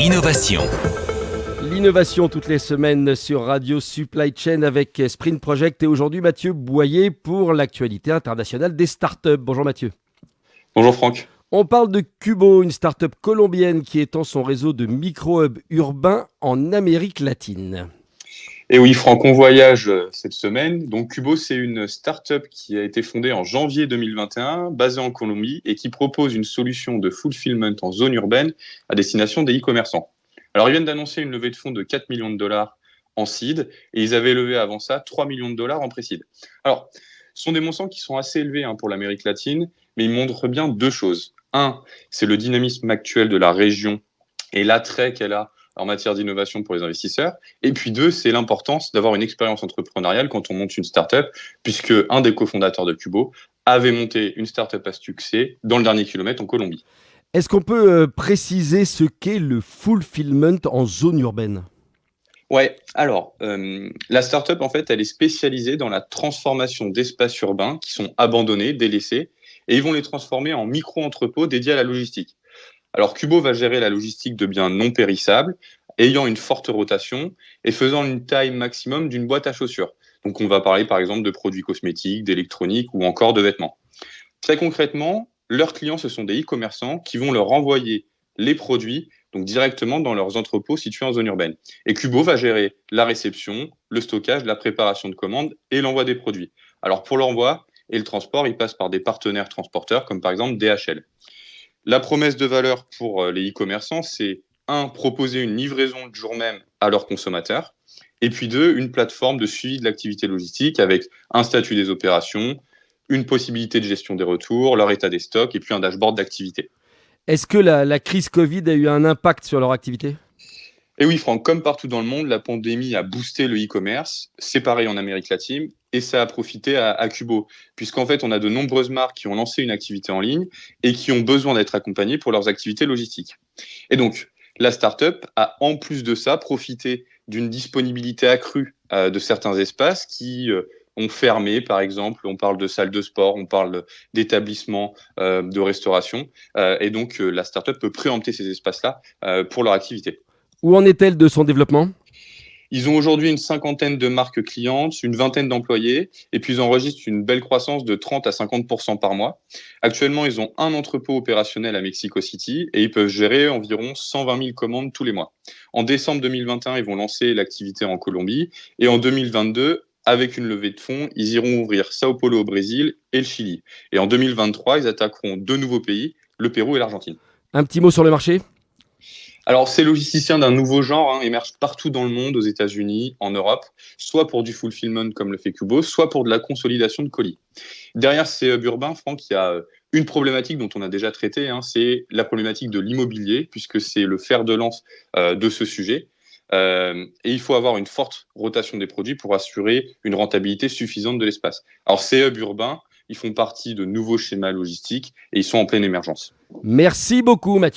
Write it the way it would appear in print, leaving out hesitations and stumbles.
Innovation. L'innovation toutes les semaines sur Radio Supply Chain avec Sprint Project et aujourd'hui Mathieu Boyer pour l'actualité internationale des startups. Bonjour Mathieu. Bonjour Franck. On parle de Cubo, une startup colombienne qui étend son réseau de micro-hubs urbains en Amérique latine. Et oui Franck, on voyage cette semaine. Donc Cubo, c'est une startup qui a été fondée en janvier 2021, basée en Colombie et qui propose une solution de fulfillment en zone urbaine à destination des e-commerçants. Alors ils viennent d'annoncer une levée de fonds de 4 millions de dollars en seed et ils avaient levé avant ça 3 millions de dollars en pré-seed. Alors, ce sont des montants qui sont assez élevés pour l'Amérique latine, mais ils montrent bien deux choses. Un, c'est le dynamisme actuel de la région et l'attrait qu'elle a en matière d'innovation pour les investisseurs. Et puis deux, c'est l'importance d'avoir une expérience entrepreneuriale quand on monte une startup, puisque un des cofondateurs de Cubo avait monté une startup à succès dans le dernier kilomètre en Colombie. Est-ce qu'on peut préciser ce qu'est le fulfillment en zone urbaine ? Ouais, alors, la startup, en fait, elle est spécialisée dans la transformation d'espaces urbains qui sont abandonnés, délaissés, et ils vont les transformer en micro-entrepôts dédiés à la logistique. Alors, Cubo va gérer la logistique de biens non périssables, ayant une forte rotation et faisant une taille maximum d'une boîte à chaussures. Donc, on va parler par exemple de produits cosmétiques, d'électronique ou encore de vêtements. Très concrètement, leurs clients, ce sont des e-commerçants qui vont leur envoyer les produits donc directement dans leurs entrepôts situés en zone urbaine. Et Cubo va gérer la réception, le stockage, la préparation de commandes et l'envoi des produits. Alors, pour l'envoi et le transport, ils passent par des partenaires transporteurs comme par exemple DHL. La promesse de valeur pour les e-commerçants, c'est un, proposer une livraison le jour même à leurs consommateurs, et puis deux, une plateforme de suivi de l'activité logistique avec un statut des opérations, une possibilité de gestion des retours, leur état des stocks, et puis un dashboard d'activité. Est-ce que la crise Covid a eu un impact sur leur activité ? Et oui, Franck, comme partout dans le monde, la pandémie a boosté le e-commerce. C'est pareil en Amérique latine et ça a profité à Cubo, puisqu'en fait, on a de nombreuses marques qui ont lancé une activité en ligne et qui ont besoin d'être accompagnées pour leurs activités logistiques. Et donc, la startup a en plus de ça profité d'une disponibilité accrue de certains espaces qui ont fermé, par exemple. On parle de salles de sport, on parle d'établissements de restauration. Et donc, la startup peut préempter ces espaces-là pour leur activité. Où en est-elle de son développement ? Ils ont aujourd'hui une cinquantaine de marques clientes, une vingtaine d'employés, et puis ils enregistrent une belle croissance de 30 à 50% par mois. Actuellement, ils ont un entrepôt opérationnel à Mexico City et ils peuvent gérer environ 120 000 commandes tous les mois. En décembre 2021, ils vont lancer l'activité en Colombie et en 2022, avec une levée de fonds, ils iront ouvrir Sao Paulo au Brésil et le Chili. Et en 2023, ils attaqueront deux nouveaux pays, le Pérou et l'Argentine. Un petit mot sur le marché ? Alors, ces logisticiens d'un nouveau genre émergent partout dans le monde, aux États-Unis, en Europe, soit pour du fulfillment comme le fait Cubo, soit pour de la consolidation de colis. Derrière ces hubs urbains, Franck, il y a une problématique dont on a déjà traité, c'est la problématique de l'immobilier, puisque c'est le fer de lance de ce sujet. Et il faut avoir une forte rotation des produits pour assurer une rentabilité suffisante de l'espace. Alors, ces hubs urbains, ils font partie de nouveaux schémas logistiques et ils sont en pleine émergence. Merci beaucoup Mathieu.